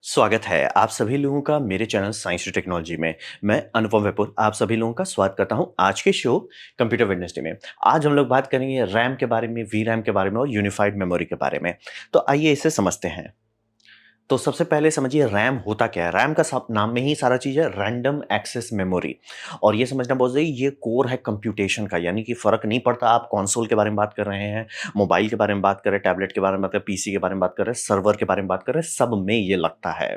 स्वागत है आप सभी लोगों का मेरे चैनल साइंस टू टेक्नोलॉजी में। मैं अनुपम विपुल आप सभी लोगों का स्वागत करता हूं आज के शो कंप्यूटर वेडनेसडे में। आज हम लोग बात करेंगे रैम के बारे में, वी रैम के बारे में और यूनिफाइड मेमोरी के बारे में। तो आइए इसे समझते हैं। तो सबसे पहले समझिए रैम होता क्या है। रैम का सब नाम में ही सारा चीज है, रैंडम एक्सेस मेमोरी। और ये समझना बहुत जरूरी, ये कोर है कंप्यूटेशन का, यानी कि फर्क नहीं पड़ता आप कंसोल के बारे में बात कर रहे हैं, मोबाइल के बारे में बात कर रहे हैं, टैबलेट के बारे में बात कर रहे हैं, पीसी के बारे में बात कर रहे हैं, सर्वर के बारे में बात कर रहे हैं, सब में ये लगता है।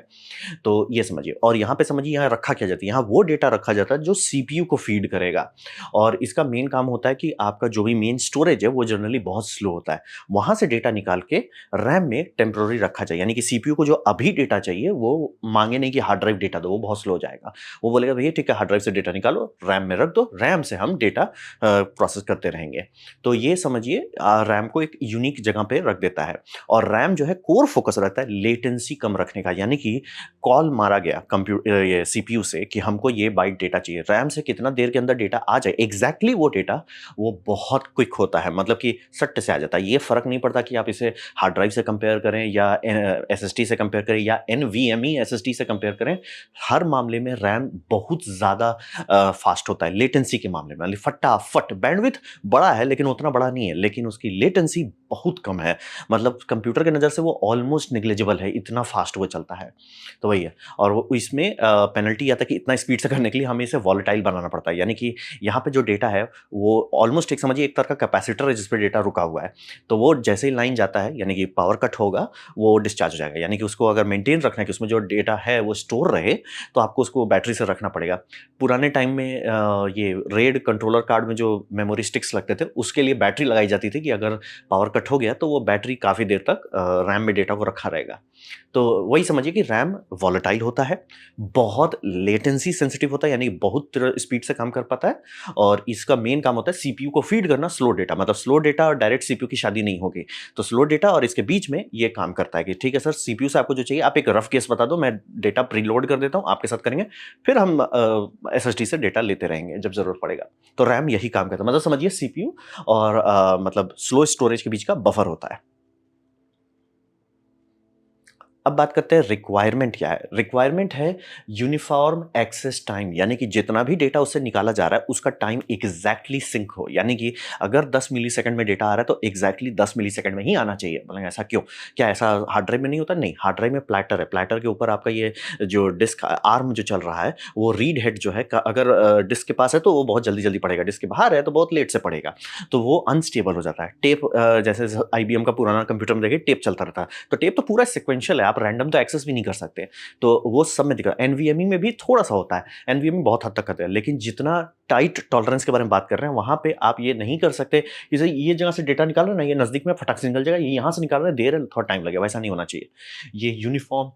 तो ये समझिए, और यहाँ पे समझिए यहाँ रखा क्या जाता है, यहाँ वो डेटा रखा जाता है जो सीपीयू को फीड करेगा। और इसका मेन काम होता है कि आपका जो भी मेन स्टोरेज है वो जनरली बहुत स्लो होता है, वहां से डेटा निकाल के रैम में टेम्प्रोरी रखा जाए। यानी कि सीपीयू को जो अभी डेटा चाहिए वो मांगे नहीं कि हार्ड ड्राइव डेटा दो, वो बहुत स्लो हो जाएगा। वो बोलेगा भैया ठीक है, हार्ड ड्राइव से डेटा निकालो, रैम में रख दो, रैम से हम डेटा प्रोसेस करते रहेंगे। तो ये समझिए रैम को एक यूनिक जगह पे रख देता है। और रैम जो है कोर फोकस रहता है लेटेंसी कम रखने का, यानी कि कॉल मारा गया कंप्यूटर ये सीपीयू से कि हमको ये बाइट डेटा चाहिए, रैम से कितना देर के अंदर डेटा आ जाए एग्जैक्टली वो डेटा, वो बहुत क्विक होता है, मतलब कि सट्ट से आ जाता है। ये फर्क नहीं पड़ता कि आप इसे हार्ड ड्राइव से कंपेयर करें या एसएसडी से कंपेयर करें या एनवीएमई एसएसडी से कंपेयर करें, हर मामले में रैम बहुत ज़्यादा फास्ट होता है लेटेंसी के मामले में। फटाफट बैंडविड्थ बड़ा है लेकिन उतना बड़ा नहीं है, लेकिन उसकी लेटेंसी बहुत कम है, मतलब कंप्यूटर की नज़र से वो ऑलमोस्ट निग्लेजिबल है, इतना फास्ट वो चलता है। तो वही है। और वो इसमें पेनल्टी आता है कि इतना स्पीड से करने के लिए हमें इसे वॉलेटाइल बनाना पड़ता है, यानी कि यहाँ पे जो डेटा है वो ऑलमोस्ट एक समझिए एक तरह का कैपेसिटर है जिस पे डेटा रुका हुआ है। तो वो जैसे ही लाइन जाता है यानी कि पावर कट होगा, वो डिस्चार्ज हो जाएगा। यानी कि उसको अगर मेंटेन रखना है कि उसमें जो डेटा है वो स्टोर रहे, तो आपको उसको बैटरी से रखना पड़ेगा। पुराने टाइम में ये रेड कंट्रोलर कार्ड में जो मेमोरी स्टिक्स लगते थे उसके लिए बैटरी लगाई जाती थी कि अगर पावर कट हो गया तो वो बैटरी काफ़ी देर तक रैम में डेटा को रखा रहेगा। तो वही समझिए कि रैम वॉलेटाइल होता है, बहुत लेटेंसी सेंसिटिव होता है, यानी बहुत स्पीड से काम कर पाता है। और इसका मेन काम होता है सीपीयू को फीड करना स्लो डेटा, मतलब स्लो डेटा और डायरेक्ट सीपीयू की शादी नहीं होगी। तो स्लो डेटा और इसके बीच में ये काम करता है कि ठीक है सर, सीपीयू से आपको जो चाहिए आप एक रफ केस बता दो, मैं डेटा प्रीलोड कर देता हूँ, आपके साथ करेंगे, फिर हम एसएसडी से डेटा लेते रहेंगे जब जरूरत पड़ेगा। तो रैम यही काम करता है, मतलब समझिए सीपीयू और मतलब स्लो स्टोरेज के बीच का बफर होता है। अब बात करते हैं रिक्वायरमेंट क्या है। रिक्वायरमेंट है यूनिफॉर्म एक्सेस टाइम, यानी कि जितना भी डेटा उससे निकाला जा रहा है उसका टाइम एग्जैक्टली सिंक हो। यानी कि अगर 10 मिलीसेकंड में डेटा आ रहा है तो एग्जैक्टली 10 मिलीसेकंड में ही आना चाहिए। बोलेंगे ऐसा क्यों, क्या ऐसा हार्ड ड्राइव में नहीं होता? नहीं, हार्ड ड्राइव में प्लेटर है, प्लेटर के ऊपर आपका ये जो डिस्क आर्म जो चल रहा है वो रीड हेड जो है अगर डिस्क के पास है तो वो बहुत जल्दी जल्दी पड़ेगा, डिस्क के बाहर है तो बहुत लेट से पड़ेगा, तो वो अनस्टेबल हो जाता है। टेप जैसे आईबीएम का पुराना कंप्यूटर में देखिए टेप चलता रहता है, तो टेप तो पूरा सिक्वेंशियल है, आप रैंडम तो एक्सेस भी नहीं कर सकते। तो वो सब में दिक्कत एनवीएमई में भी थोड़ा सा होता है, एनवीएमई बहुत हद तक करते हैं, लेकिन जितना टाइट टॉलरेंस के बारे में बात कर रहे हैं वहां पे आप ये नहीं कर सकते कि जैसे ये जगह से डेटा निकाल रहे हैं ना, ये नजदीक में फटाक से निकल जाएगा, ये यहाँ से निकाल रहे हैं देर है थोड़ा टाइम लगेगा, वैसा नहीं होना चाहिए। ये यूनिफॉर्म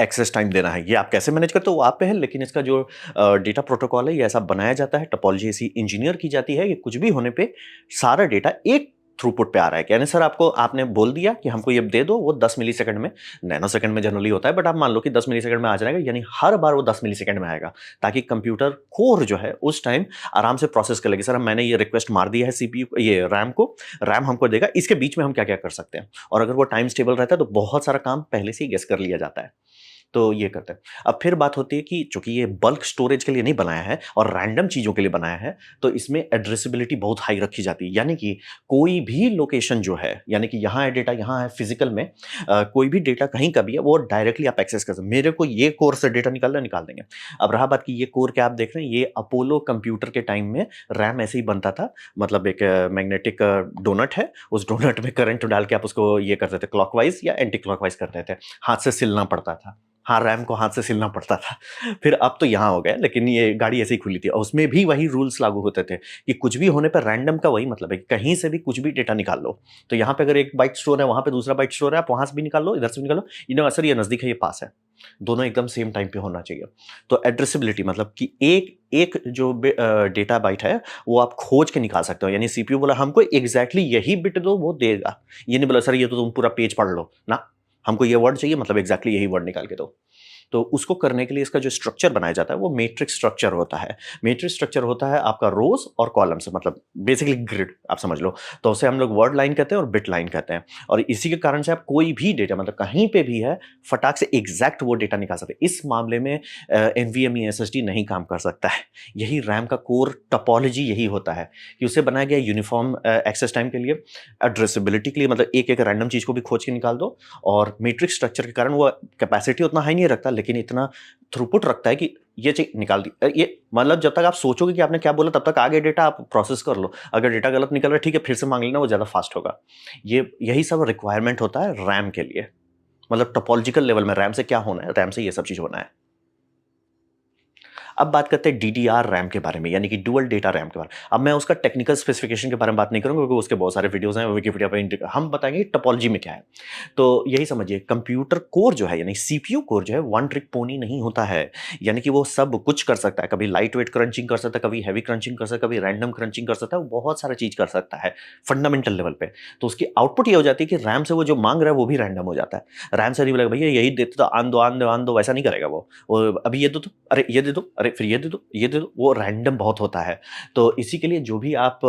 एक्सेस टाइम देना है, ये आप कैसे मैनेज करते हो वो आप पे है, लेकिन इसका जो डेटा प्रोटोकॉल है ये ऐसा बनाया जाता है, टोपोलॉजी ऐसी इंजीनियर की जाती है कि कुछ भी होने पे सारा डेटा एक थ्रूपुट पे आ रहा है। यानी सर आपको आपने बोल दिया कि हमको ये दे दो, वो 10 मिलीसेकंड में, नैनो सेकंड में जनरली होता है, बट आप मान लो कि 10 मिलीसेकंड में आ जाएगा, यानी हर बार वो 10 मिलीसेकंड में आएगा, ताकि कंप्यूटर कोर जो है उस टाइम आराम से प्रोसेस कर लेगी। सर मैंने ये रिक्वेस्ट मार दिया है सीपीयू ये रैम को, रैम हमको देगा, इसके बीच में हम क्या क्या कर सकते हैं। और अगर वो टाइम स्टेबल रहता है तो बहुत सारा काम पहले से ही गेस कर लिया जाता है। तो ये करते हैं। अब फिर बात होती है कि चूंकि ये बल्क स्टोरेज के लिए नहीं बनाया है और रैंडम चीज़ों के लिए बनाया है, तो इसमें एड्रेसेबिलिटी बहुत हाई रखी जाती है। यानी कि कोई भी लोकेशन जो है, यानी कि यहाँ है डेटा, यहाँ है फिजिकल में, कोई भी डेटा कहीं का भी है वो डायरेक्टली आप एक्सेस कर सकते हैं। मेरे को ये कोर से डेटा निकालना निकाल देंगे। अब रहा बात कि ये कोर क्या आप देख रहे हैं, ये अपोलो कंप्यूटर के टाइम में रैम ऐसे ही बनता था, मतलब एक मैग्नेटिक डोनट है, उस डोनट में करंट डाल के आप उसको ये करते थे क्लॉकवाइज या एंटी क्लॉकवाइज करते थे, हाथ से सिलना पड़ता था। हाँ, रैम को हाथ से सिलना पड़ता था। फिर अब तो यहाँ हो गया, लेकिन ये गाड़ी ऐसे ही खुली थी और उसमें भी वही रूल्स लागू होते थे कि कुछ भी होने पर रैंडम का वही मतलब है कि कहीं से भी कुछ भी डेटा निकाल लो। तो यहाँ पे अगर एक बाइट स्टोर है, वहाँ पे दूसरा बाइट स्टोर है, आप वहाँ से भी निकाल लो, इधर से भी निकालो, सर ये नज़दीक है, ये पास है, दोनों एकदम सेम टाइम पे होना चाहिए। तो एड्रेसेबिलिटी मतलब कि एक एक जो डेटा बाइट है वो आप खोज के निकाल सकते हो। यानी सीपीयू बोला हमको एग्जैक्टली यही बिट दो, वो देगा। ये नहीं बोला सर ये तो तुम पूरा पेज पढ़ लो ना, हमको ये वर्ड चाहिए, मतलब एग्जैक्टली यही वर्ड निकाल के दो। तो उसको करने के लिए इसका जो स्ट्रक्चर बनाया जाता है वो मैट्रिक्स स्ट्रक्चर होता है। मैट्रिक्स स्ट्रक्चर होता है आपका रोज और कॉलम्स, मतलब बेसिकली ग्रिड आप समझ लो। तो उसे हम लोग वर्ड लाइन कहते हैं और बिट लाइन कहते हैं। और इसी के कारण से आप कोई भी डेटा, मतलब कहीं पे भी है, फटाक से एग्जैक्ट वो डेटा निकाल सकते हैं। इस मामले में एनवीएमई एसएसडी नहीं काम कर सकता है। यही रैम का कोर टोपोलॉजी यही होता है कि उसे बनाया गया यूनिफॉर्म एक्सेस टाइम के लिए, एड्रेसेबिलिटी के लिए, मतलब एक एक रैंडम चीज को भी खोज के निकाल दो। और मैट्रिक्स स्ट्रक्चर के कारण वो कैपेसिटी उतना हाई नहीं रखता, लेकिन इतना थ्रूपुट रखता है कि ये चीज निकाल दी। ये मतलब जब तक आप सोचोगे कि आपने क्या बोला तब तक आगे डेटा आप प्रोसेस कर लो। अगर डेटा गलत निकल रहा है ठीक है, फिर से मांग लेना, वो ज्यादा फास्ट होगा। ये यही सब रिक्वायरमेंट होता है रैम के लिए। मतलब टोपोलॉजिकल लेवल में रैम से क्या होना है, रैम से ये सब चीज होना है। अब बात करते हैं डीडीआर रैम के बारे में, यानी कि डुअल डेटा रैम के बारे में। अब मैं उसका टेक्निकल स्पेसिफिकेशन के बारे में बात नहीं करूंगा, क्योंकि उसके बहुत सारे वीडियोस हैं विकिपीडिया पे। हम बताएंगे टोपोलॉजी में क्या है। तो यही समझिए, कंप्यूटर कोर जो है, यानी सीपीयू कोर जो है, वन ट्रिक पोनी नहीं होता है। यानी कि वो सब कुछ कर सकता है। कभी लाइट वेट क्रंचिंग कर सकता है, कभी हैवी क्रंचिंग कर सकता है, कभी रैंडम क्रंचिंग कर सकता है। वो बहुत सारा चीज कर सकता है फंडामेंटल लेवल पे। तो उसकी आउटपुट ये हो जाती है कि रैम से वो जो मांग रहा है वो भी रैंडम हो जाता है। रैम से नहीं बोलेगा भैया यही देते तो आन दो आन दो आन दो, वैसा नहीं करेगा वो अभी ये दो तो अरे ये दे दो, अरे फिर ये दे दो, ये दे दो। वो रैंडम बहुत होता है। तो इसी के लिए जो भी आप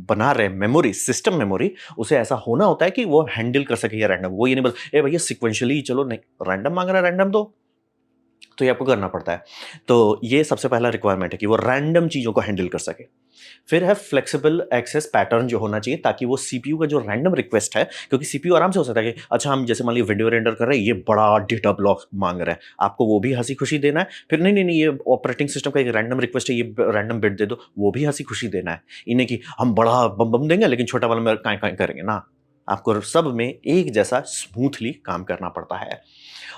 बना रहे मेमोरी, सिस्टम मेमोरी, उसे ऐसा होना होता है कि वो हैंडल कर सके ये रैंडम। वो ये नहीं बोल ए भैया सिक्वेंशियली चलो, नहीं, रैंडम मांग रहा है रैंडम दो। तो ये आपको करना पड़ता है। तो ये सबसे पहला रिक्वायरमेंट है कि वो रैंडम चीजों को हैंडल कर सके। फिर है फ्लेक्सिबल एक्सेस पैटर्न जो होना चाहिए, ताकि वो सीपीयू का जो रैंडम रिक्वेस्ट है, क्योंकि सीपीयू आराम से हो सकता है कि अच्छा हम जैसे मान लीजिए वीडियो रेंडर कर रहे हैं, ये बड़ा डेटा ब्लॉक मांग रहा है, आपको वो भी हंसी खुशी देना है। फिर नहीं नहीं नहीं, ये ऑपरेटिंग सिस्टम का एक रैंडम रिक्वेस्ट है, ये रैंडम बिट दे दो, वो भी हंसी खुशी देना है। इन्हें कि हम बड़ा बम बम देंगे लेकिन छोटा वाला में काय काय करेंगे ना। आपको सब में एक जैसा स्मूथली काम करना पड़ता है।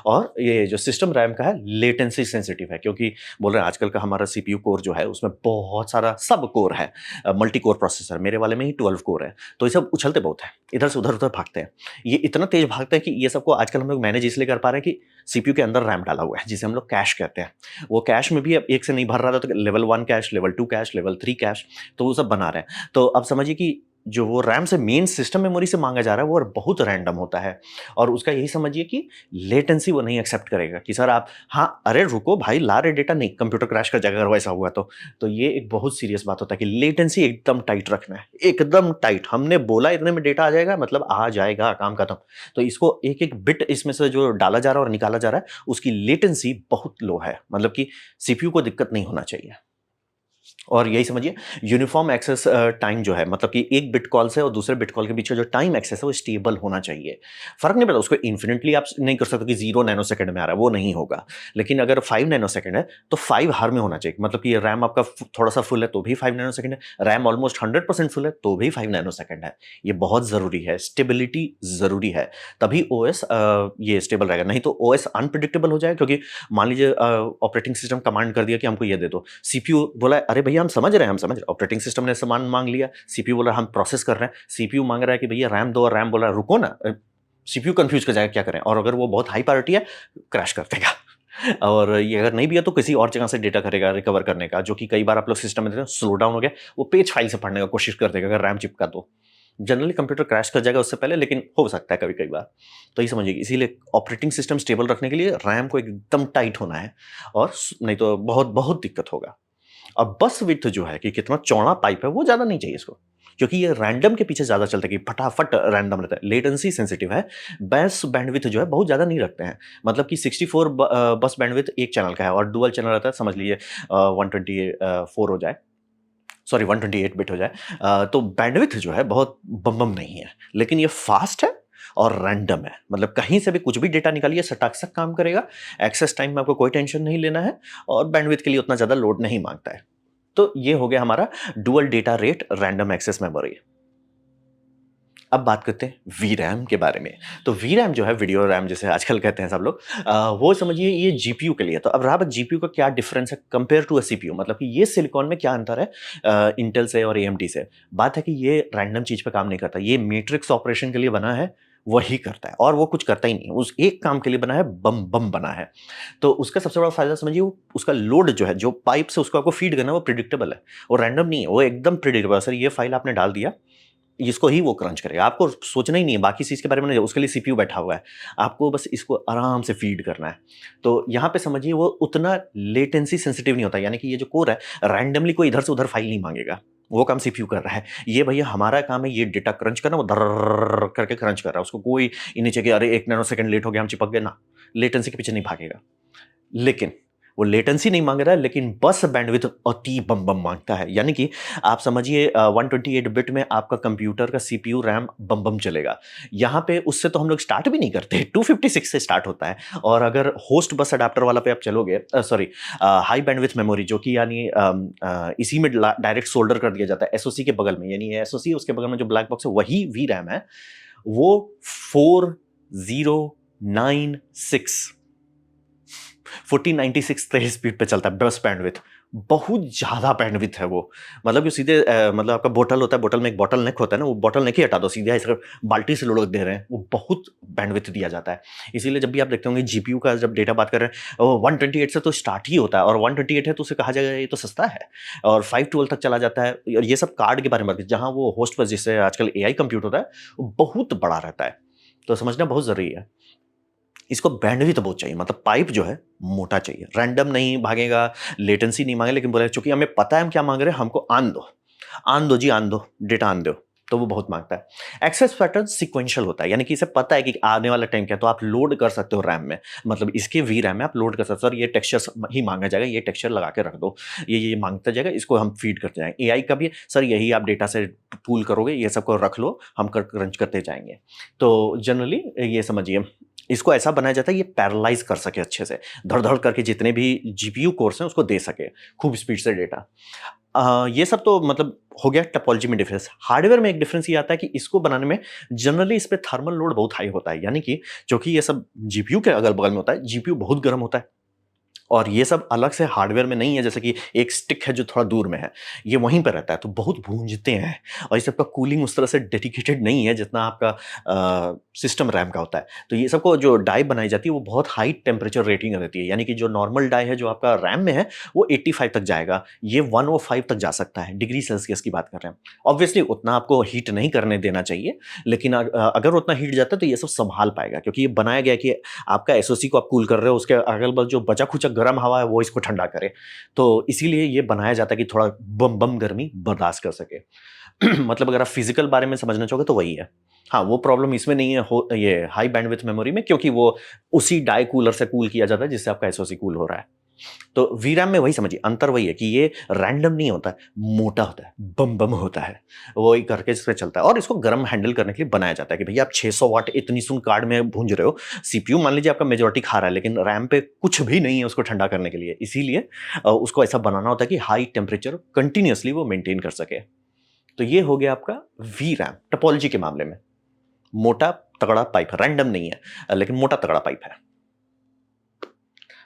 और ये जो सिस्टम रैम का है, लेटेंसी सेंसिटिव है, क्योंकि बोल रहे हैं आजकल का हमारा सीपीयू कोर जो है उसमें बहुत सारा सब कोर है, मल्टी कोर प्रोसेसर। मेरे वाले में ही 12 कोर है। तो ये सब उछलते बहुत है, इधर से उधर उधर भागते हैं। ये इतना तेज भागते हैं कि ये सबको आजकल हम लोग मैनेज इसलिए कर पा रहे हैं कि सीपीयू के अंदर रैम डाला हुआ है, जिसे हम लोग कैश कहते हैं। वो कैश में भी अब एक से नहीं भर रहा था, तो level 1 cash, level 2 cash, level 3 cash, तो वो सब बना रहे हैं। तो अब समझिए कि जो वो रैम से मेन सिस्टम मेमोरी से मांगा जा रहा है वो बहुत रैंडम होता है। और उसका यही समझिए कि लेटेंसी वो नहीं एक्सेप्ट करेगा कि सर आप, हाँ अरे रुको भाई ला रहे डेटा, नहीं कंप्यूटर क्रैश कर जाएगा अगर वैसा हुआ तो ये एक बहुत सीरियस बात होता है कि लेटेंसी एकदम टाइट रखना है, एकदम टाइट। हमने बोला इतने में डेटा आ जाएगा, मतलब आ जाएगा, काम खत्म। तो इसको एक एक बिट इसमें से जो डाला जा रहा है और निकाला जा रहा है, उसकी लेटेंसी बहुत लो है, मतलब कि सीपीयू को दिक्कत नहीं होना चाहिए। और यही समझिए यूनिफॉर्म एक्सेस टाइम जो है, मतलब कि एक बिट कॉल से और दूसरे बिट कॉल के बीच का जो टाइम एक्सेस है वो स्टेबल होना चाहिए। फर्क नहीं पड़ता, उसको इन्फिनिटली आप नहीं कर सकते कि 0 नैनो सेकंड में आ रहा है, वो नहीं होगा। लेकिन अगर 5 नैनो सेकंड है तो 5 हर में होना चाहिए। मतलब कि रैम आपका थोड़ा सा फुल है तो भी 5 नैनो सेकंड है, रैम ऑलमोस्ट 100% फुल है तो भी 5 नैनो सेकंड है। ये बहुत जरूरी है, स्टेबिलिटी जरूरी है, तभी ओएस ये स्टेबल रहेगा। नहीं तो ओएस अनप्रिडिक्टेबल हो जाएगा। क्योंकि मान लीजिए ऑपरेटिंग सिस्टम कमांड कर दिया कि हमको ये दे दो, सीपीयू बोला अरे भैया हम समझ रहे हैं, हम समझ रहे, ऑपरेटिंग सिस्टम ने सामान मांग लिया, सीपीयू बोला हम प्रोसेस कर रहे हैं, सीपीयू मांग रहा है कि भैया रैम दो, और रैम बोला रुको ना, सीपीयू कंफ्यूज कर जाएगा क्या करें। और अगर वो बहुत हाई प्रायोरिटी है, क्रैश कर देगा। और ये अगर नहीं भी है तो किसी और जगह से डेटा करेगा रिकवर करने का, जो कि कई बार आप लोग सिस्टम में देखते हैं स्लो डाउन हो गया, वो पेज फाइल से पढ़ने का कोशिश कर देगा अगर रैम चिपका तो। जनरली कंप्यूटर क्रैश कर जाएगा उससे पहले, लेकिन हो सकता है कभी कई बार। तो ये समझिए, इसीलिए ऑपरेटिंग सिस्टम स्टेबल रखने के लिए रैम को एकदम टाइट होना है, और नहीं तो बहुत बहुत दिक्कत होगा। अब बस विड्थ जो है कि कितना चौड़ा पाइप है वो ज्यादा नहीं चाहिए इसको, क्योंकि ये रैंडम के पीछे ज्यादा चलता है कि फटाफट रैंडम रहता है। लेटेंसी सेंसिटिव है। बस बैंडविड्थ जो है बहुत ज्यादा नहीं रखते हैं, मतलब कि 64 बस बैंडविड्थ एक चैनल का है, और डुअल चैनल रहता है, समझ लीजिए 124 हो जाए, सॉरी 128 बिट हो जाए। तो बैंडविड्थ जो है बहुत बम बम नहीं है, लेकिन ये फास्ट है और रैंडम है। मतलब कहीं से भी कुछ भी डेटा निकालिए सटाक से काम करेगा। एक्सेस टाइम में आपको कोई टेंशन नहीं लेना है, और बैंडविड्थ के लिए उतना ज्यादा लोड नहीं मांगता है। तो ये हो गया हमारा dual data rate random access memory. अब बात करते हैं वीरैम के बारे में। तो वीरैम जो है, वीडियो रैम जैसे आजकल कहते हैं सब लोग, वो समझिए ये जीपीयू के लिए। तो अब रहा बात जीपीयू का क्या डिफरेंस है कंपेयर टू अ सीपीयू, मतलब कि ये सिलिकॉन में क्या अंतर है इंटेल से और एएमडी से। बात है कि ये रैंडम चीज पे काम नहीं करता, ये मैट्रिक्स ऑपरेशन के लिए बना है, वही करता है, और वो कुछ करता ही नहीं है। उस एक काम के लिए बना है, बम बम बना है। तो उसका सबसे बड़ा फायदा समझिए, उसका लोड जो है, जो पाइप से उसको आपको फीड करना है, वो प्रिडिक्टेबल है, वो रैंडम नहीं है, वो एकदम प्रिडिक्टेबल। सर ये फाइल आपने डाल दिया, इसको ही वो क्रंच करेगा। आपको सोचना ही नहीं है बाकी चीज़ के बारे में नहीं, उसके लिए सीपीयू बैठा हुआ है। आपको बस इसको आराम से फीड करना है। तो यहाँ पे समझिए वो उतना लेटेंसी सेंसिटिव नहीं होता, यानी कि ये जो कोर है रैंडमली कोई इधर से उधर फाइल नहीं माँगेगा। वो काम सीपीयू कर रहा है। ये भैया हमारा काम है ये डेटा क्रंच करना, वो दर्रर्र करके क्रंच कर रहा है। उसको कोई ये नहीं चाहिए कि अरे 1 नैनो सेकंड लेट हो गया हम चिपक गए ना, लेटेंसी के पीछे नहीं भागेगा। लेकिन वो लेटेंसी नहीं मांग रहा है, लेकिन बस बैंडविड्थ अति बम बम मांगता है। यानी कि आप समझिए 128 बिट में आपका कंप्यूटर का सीपीयू रैम बम बम चलेगा। यहाँ पे उससे तो हम लोग स्टार्ट भी नहीं करते, 256 से स्टार्ट होता है। और अगर होस्ट बस अडाप्टर वाला पे आप चलोगे, सॉरी हाई बैंडविड्थ मेमोरी जो कि यानी इसी में डायरेक्ट सोल्डर कर दिया जाता है एसओसी के बगल में, यानी एसओसी उसके बगल में जो ब्लैक बॉक्स है वही वी रैम है। वो 4096 1496 तेज स्पीड पे चलता है, बस बैंडविड्थ बहुत ज्यादा बैंडविड्थ है वो। मतलब कि सीधे मतलब आपका बोतल होता है, बोतल में एक बॉटल नेक होता है ना, वो बॉटल नेक ही हटा दो, सीधे इस बाल्टी से लुढ़क दे रहे हैं, वो बहुत बैंडविड्थ दिया जाता है। इसीलिए जब भी आप देखते होंगे जीपीयू का जब डेटा बात कर रहे हैं, वो 128 से तो स्टार्ट ही होता है, और 128 है तो उसे कहा जाएगा ये तो सस्ता है, और 512 तक चला जाता है। और ये सब कार्ड के बारे में बात, जहाँ वो होस्ट पर जिससे आजकल एआई कंप्यूटर होता है वो बहुत बड़ा रहता है। तो समझना बहुत जरूरी है। इसको बैंडविड्थ बहुत चाहिए, मतलब पाइप जो है मोटा चाहिए, रैंडम नहीं भागेगा, लेटेंसी नहीं मांगे, लेकिन बोले चूंकि हमें पता है हम क्या मांग रहे हैं, हमको आन दो जी, आन दो डेटा, आन दो, तो वो बहुत मांगता है। एक्सेस पैटर्न सीक्वेंशियल होता है, यानी कि इसे पता है कि आने वाला टाइम क्या है, तो आप लोड कर सकते हो रैम में, मतलब इसके वी रैम में आप लोड कर सकते हो। सर ये टेक्सचर ही मांगा जाएगा, ये टेक्सचर लगा के रख दो, ये मांगता जाएगा, इसको हम फीड करते जाएंगे। एआई का भी सर यही आप डेटा से पूल करोगे, ये सबको रख लो, हम क्रंच करते जाएंगे। तो जनरली ये समझिए इसको ऐसा बनाया जाता है ये पैरालाइज कर सके अच्छे से, धड़ धड़ करके जितने भी जीपीयू कोर्स हैं उसको दे सके खूब स्पीड से डेटा। ये सब तो मतलब हो गया टपोलॉजी में डिफरेंस। हार्डवेयर में एक डिफरेंस ये आता है कि इसको बनाने में जनरली इस पे थर्मल लोड बहुत हाई होता है, यानी कि क्योंकि ये सब जीपीयू के अगल बगल में होता है, जीपीयू बहुत गर्म होता है, और ये सब अलग से हार्डवेयर में नहीं है, जैसे कि एक स्टिक है जो थोड़ा दूर में है, ये वहीं पर रहता है, तो बहुत भूंजते हैं। और इस सबका कूलिंग उस तरह से डेडिकेटेड नहीं है जितना आपका सिस्टम रैम का होता है। तो ये सबको जो डाई बनाई जाती है वो बहुत हाई टेम्परेचर रेटिंग रहती है, यानी कि जो नॉर्मल डाई है जो आपका रैम में है वो 85 तक जाएगा, ये 105 तक जा सकता है, डिग्री सेल्सियस की बात कर रहे हैं। ऑब्वियसली उतना आपको हीट नहीं करने देना चाहिए, लेकिन अगर उतना हीट जाता है तो ये सब संभाल पाएगा, क्योंकि ये बनाया गया कि आपका एसओसी को आप कूल कर रहे हो, उसके अगल बगल जो बचा खुचा गर्म हवा है वो इसको ठंडा करे। तो इसीलिए ये बनाया जाता है कि थोड़ा बम बम गर्मी बर्दाश्त कर सके। मतलब अगर आप फिजिकल बारे में समझना चाहोगे तो वही है। हाँ, वो प्रॉब्लम इसमें नहीं है ये हाई बैंडविड्थ मेमोरी में, क्योंकि वो उसी डाई कूलर से कूल किया जाता है जिससे आपका एसओसी कूल हो रहा है। तो वीरैम में वही समझिए अंतर वही है कि ये रैंडम नहीं होता है, मोटा होता है, बम बम होता है, वो ही करके इस पे चलता है, और इसको गर्म हैंडल करने के लिए बनाया जाता है कि भैया आप 600 वाट इतनी सुन कार्ड में भूंज रहे हो, सीपीयू मान लीजिए आपका मेजोरिटी खा रहा है, लेकिन रैम पे कुछ भी नहीं है उसको ठंडा करने के लिए, इसीलिए उसको ऐसा बनाना होता है कि हाई टेम्परेचर कंटिन्यूअसली वो मेंटेन कर सके। तो ये हो गया आपका वी रैम टोपोलॉजी के मामले में। मोटा तगड़ा पाइप है, रैंडम नहीं है, लेकिन मोटा तगड़ा पाइप है।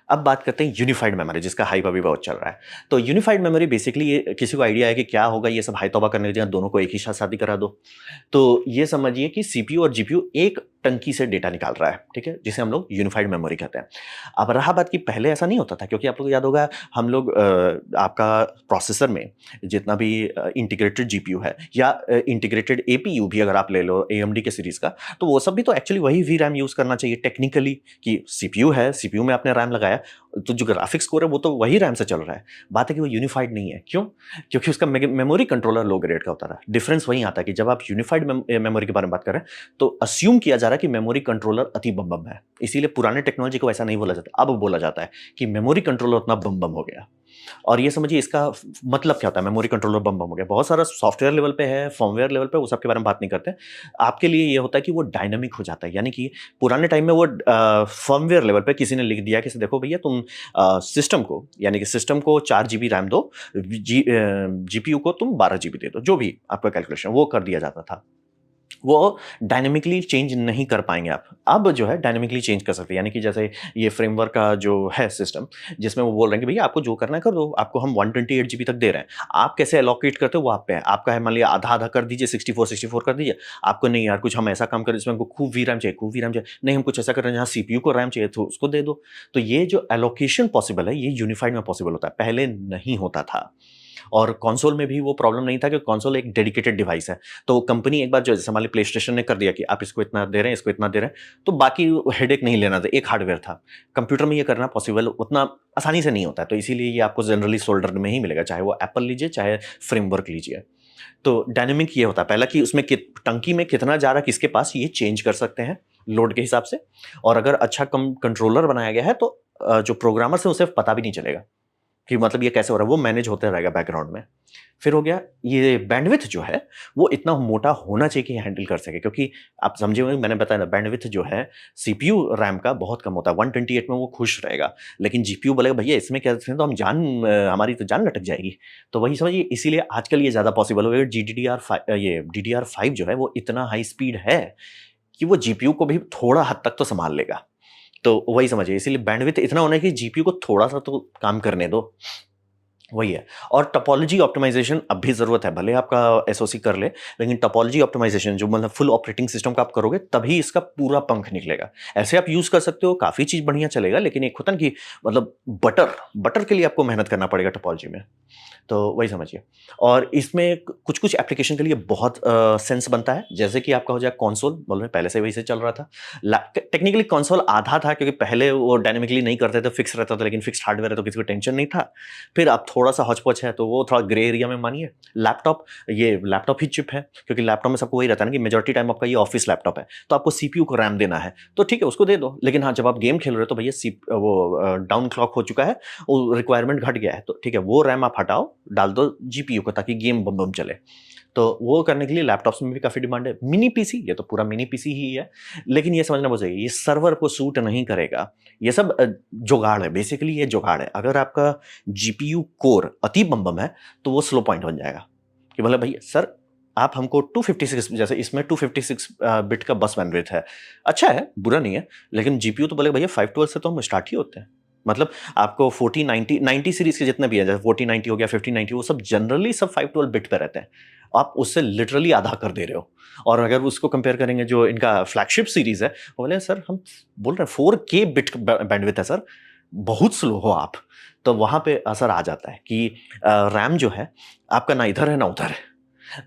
अब बात करते हैं यूनिफाइड मेमोरी, जिसका हाइप अभी बहुत चल रहा है। तो यूनिफाइड मेमोरी बेसिकली ये किसी को आइडिया है कि क्या होगा, ये सब हाई तौबा करने के लिए दोनों को एक ही साथ शादी करा दो। तो ये समझिए कि सीपीयू और जीपीयू एक टंकी से डेटा निकाल रहा है, ठीक है, जिसे हम लोग यूनिफाइड मेमोरी कहते हैं। अब रहा बात कि पहले ऐसा नहीं होता था, क्योंकि आप लोग याद होगा हम लोग आपका प्रोसेसर में जितना भी इंटीग्रेटेड जीपीयू है या इंटीग्रेटेड एपीयू भी अगर आप ले लो एएमडी के सीरीज का, तो वो सब भी तो एक्चुअली वही वी रैम यूज करना चाहिए टेक्निकली, कि सीपीयू है, सीपीयू में आपने रैम लगाया, तो जो ग्राफिक्स कोर है वो तो वही रैम से चल रहा है। बात है कि वो यूनिफाइड नहीं है, क्यों? क्योंकि उसका मेमोरी कंट्रोलर लो ग्रेड का होता था। डिफरेंस वही आता है कि जब आप यूनिफाइड मेमोरी के बारे में बात कर रहे हैं तो अस्यूम किया जा रहा है कि मेमोरी कंट्रोलर अति बम बम है, इसीलिए पुराने टेक्नोलॉजी को ऐसा नहीं बोला जाता, अब बोला जाता है कि मेमोरी कंट्रोलर उतना बम बम हो गया। और ये समझिए इसका मतलब क्या होता है, मेमोरी कंट्रोलर बम बम हो गया। बहुत सारा सॉफ्टवेयर लेवल पे है, फर्मवेयर लेवल पे, वो सब के बारे में बात नहीं करते। आपके लिए ये होता है कि वो डायनामिक हो जाता है, यानी कि पुराने टाइम में वो फर्मवेयर लेवल पे किसी ने लिख दिया कि देखो भैया तुम सिस्टम को, यानी कि सिस्टम को 4 GB रैम दो, जीपीयू को तुम 12 GB दे दो, जो भी आपका कैलकुलेशन वो कर दिया जाता था। वो डायनेमिकली चेंज नहीं कर पाएंगे आप। अब जो है डायनेमिकली चेंज कर सकते हैं, यानी कि जैसे ये फ्रेमवर्क का जो है सिस्टम, जिसमें वो बोल रहे हैं कि भैया आपको जो करना है कर दो, आपको हम 128 GB तक दे रहे हैं, आप कैसे एलोकेट करते हो वो आप पे है। आपका है मान लिया आधा आधा कर दीजिए, 64 कर दीजिए। आपको नहीं यार कुछ हम ऐसा काम करें जिसमें हमको खूब वी रैम चाहिए, खूब वी रैम चाहिए, नहीं हम कुछ ऐसा कर रहे हैं जहाँ सीपीयू को रैम चाहिए तो उसको दे दो। तो ये जो एलोकेशन पॉसिबल है ये यूनिफाइड में पॉसिबल होता है, पहले नहीं होता था। और कंसोल में भी वो प्रॉब्लम नहीं था कि कंसोल एक डेडिकेटेड डिवाइस है। तो कंपनी एक बार जो जैसे मान लीजिए प्लेस्टेशन ने कर दिया कि आप इसको इतना दे रहे हैं, इसको इतना दे रहे हैं, तो बाकी हेडेक नहीं लेना था, एक हार्डवेयर था। कंप्यूटर में ये करना पॉसिबल उतना आसानी से नहीं होता है, तो इसीलिए ये आपको जनरली सोल्डर्ड में ही मिलेगा, चाहे वो एप्पल लीजिए, चाहे फ्रेमवर्क लीजिए। तो डायनेमिक ये होता है पहला कि उसमें टंकी में कितना जा रहा है किसके पास, ये चेंज कर सकते हैं लोड के हिसाब से। और अगर अच्छा कंट्रोलर बनाया गया है तो जो प्रोग्रामर से उसे पता भी नहीं चलेगा कि मतलब ये कैसे हो रहा है, वो मैनेज होते रहेगा बैकग्राउंड में। फिर हो गया ये बैंडविड्थ जो है वो इतना मोटा होना चाहिए कि हैंडल कर सके, क्योंकि आप समझे होंगे मैंने बताया ना बैंडविड्थ जो है सीपीयू रैम का बहुत कम होता है, 128 में वो खुश रहेगा, लेकिन जीपीयू बोलेगा भैया इसमें क्या तो हम हमारी तो जान लटक जाएगी। तो वही समझिए, इसीलिए आजकल ये ज़्यादा पॉसिबल हो गया। ये DDR5 जो है वो इतना हाई स्पीड है कि वो जीपीयू को भी थोड़ा हद तक तो संभाल लेगा। तो वही समझिए, इसीलिए बैंडविड्थ इतना होना है कि जीपीयू को थोड़ा-सा तो काम करने दो, वही है। और टोपोलॉजी ऑप्टिमाइज़ेशन अब भी ज़रूरत है, भले आपका एसओसी कर ले, लेकिन टोपोलॉजी ऑप्टिमाइज़ेशन जो मतलब फुल ऑपरेटिंग सिस्टम का आप करोगे, तभी इसका पूरा पंख निकलेगा। ऐसे आप यूज़ कर सकते हो, काफ़ी चीज़ बढ़िया चलेगा, लेकिन एक होता है ना कि मतलब बटर के लिए आपको मेहनत करना पड़ेगा टोपोलॉजी में। तो वही समझिए। और इसमें कुछ-कुछ एप्लीकेशन के लिए बहुत सेंस बनता है, जैसे कि आपका हो जाए कंसोल, बोल रहे पहले से वही से चल रहा था। टेक्निकली कंसोल आधा था क्योंकि पहले वो डायनामिकली नहीं करते थे, फिक्स रहता था, लेकिन फिक्स्ड हार्डवेयर है तो किसी को टेंशन नहीं था। फिर अब थोड़ा-सा हौच-पौच है, तो वो थोड़ा ग्रे एरिया में मानिए। ये लैपटॉप ही चिप है, क्योंकि लैपटॉप में सबको वही रहता है ना कि मेजॉरिटी टाइम आपका ये ऑफिस लैपटॉप है, तो आपको सीपीयू को रैम देना है, तो ठीक है उसको दे दो। लेकिन हाँ, जब आप गेम खेल रहे हो तो भैया डाउन क्लॉक हो चुका है, वो रिक्वायरमेंट घट गया है, तो ठीक है वो रैम आप हटाओ, डाल दो जीपीयू को ताकि गेम बम बम चले। तो वो करने के लिए लैपटॉप्स में भी काफ़ी डिमांड है। मिनी पीसी, ये तो पूरा मिनी पीसी ही है, लेकिन ये समझना बहुत चाहिए, ये सर्वर को सूट नहीं करेगा। ये सब जुगाड़ है, बेसिकली ये जुगाड़ है। अगर आपका जीपीयू कोर अति बम बम है, तो वो स्लो पॉइंट बन जाएगा कि मतलब भैया सर आप हमको 256, जैसे इसमें 256 बिट का बस बैंडविड्थ है, अच्छा है, बुरा नहीं है, लेकिन जीपीयू तो बोले भैया 512 से तो हम स्टार्ट ही होते हैं। मतलब आपको 4090 सीरीज के जितने भी है, जैसे 4090 हो गया, 5090, वो सब जनरली सब 512 बिट पे रहते हैं। आप उससे लिटरली आधा कर दे रहे हो। और अगर उसको कंपेयर करेंगे जो इनका फ्लैगशिप सीरीज है, वो बोले सर हम बोल रहे हैं 4K बिट बैंडविड्थ है सर, बहुत स्लो हो आप। तो वहाँ पे असर आ जाता है कि रैम जो है आपका ना इधर है ना उधर है।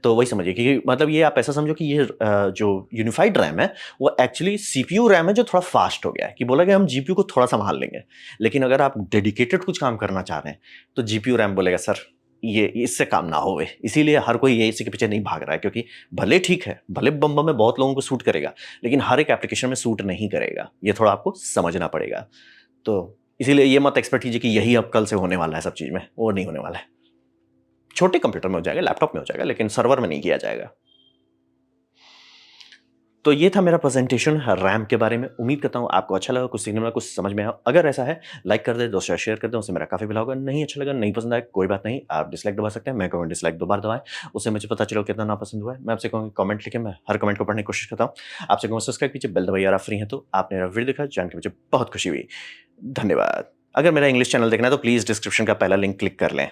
तो वही समझिए कि मतलब ये आप ऐसा समझो कि ये जो यूनिफाइड रैम है वो एक्चुअली सीपीयू रैम है जो थोड़ा फास्ट हो गया है, कि बोला कि हम जीपीयू को थोड़ा संभाल लेंगे। लेकिन अगर आप डेडिकेटेड कुछ काम करना चाह रहे हैं तो जीपीयू रैम बोलेगा सर ये इससे काम ना होवे। इसीलिए हर कोई ये इसी के पीछे नहीं भाग रहा है, क्योंकि भले ठीक है, भले बम बम में बहुत लोगों को सूट करेगा, लेकिन हर एक एप्लीकेशन में सूट नहीं करेगा। ये थोड़ा आपको समझना पड़ेगा। तो इसीलिए ये मत एक्सपेक्ट कीजिए कि यही अब कल से होने वाला है सब चीज़ में, वो नहीं होने वाला है। छोटे कंप्यूटर में हो जाएगा, लैपटॉप में हो जाएगा, लेकिन सर्वर में नहीं किया जाएगा। तो ये था मेरा प्रेजेंटेशन रैम के बारे में। उम्मीद करता हूँ आपको अच्छा लगा, कुछ सीखने में, कुछ समझ में आया। अगर ऐसा है, लाइक कर दें, दोस्तों शेयर कर दें, उससे मेरा काफ़ी भला होगा। नहीं अच्छा लगा, नहीं पसंद आया, कोई बात नहीं, आप डिसलाइक दबा सकते हैं। मैं कहूँगा डिसलाइक 2 बार दबाएँ, उससे मुझे पता चले कितना नापसंद हुआ है। मैं आपसे कहूँगा कमेंट लिखें, मैं हर कमेंट को पढ़ने की कोशिश करता हूँ। आपसे कहूँगा सब्सक्राइब कीजिए, बेल दबाइए, अगर आप फ्री हैं तो। आपने मेरा वीडियो देखा, जान के मुझे बहुत खुशी हुई। धन्यवाद। अगर मेरा इंग्लिश चैनल देखना है तो प्लीज़ डिस्क्रिप्शन का पहला लिंक क्लिक कर लें।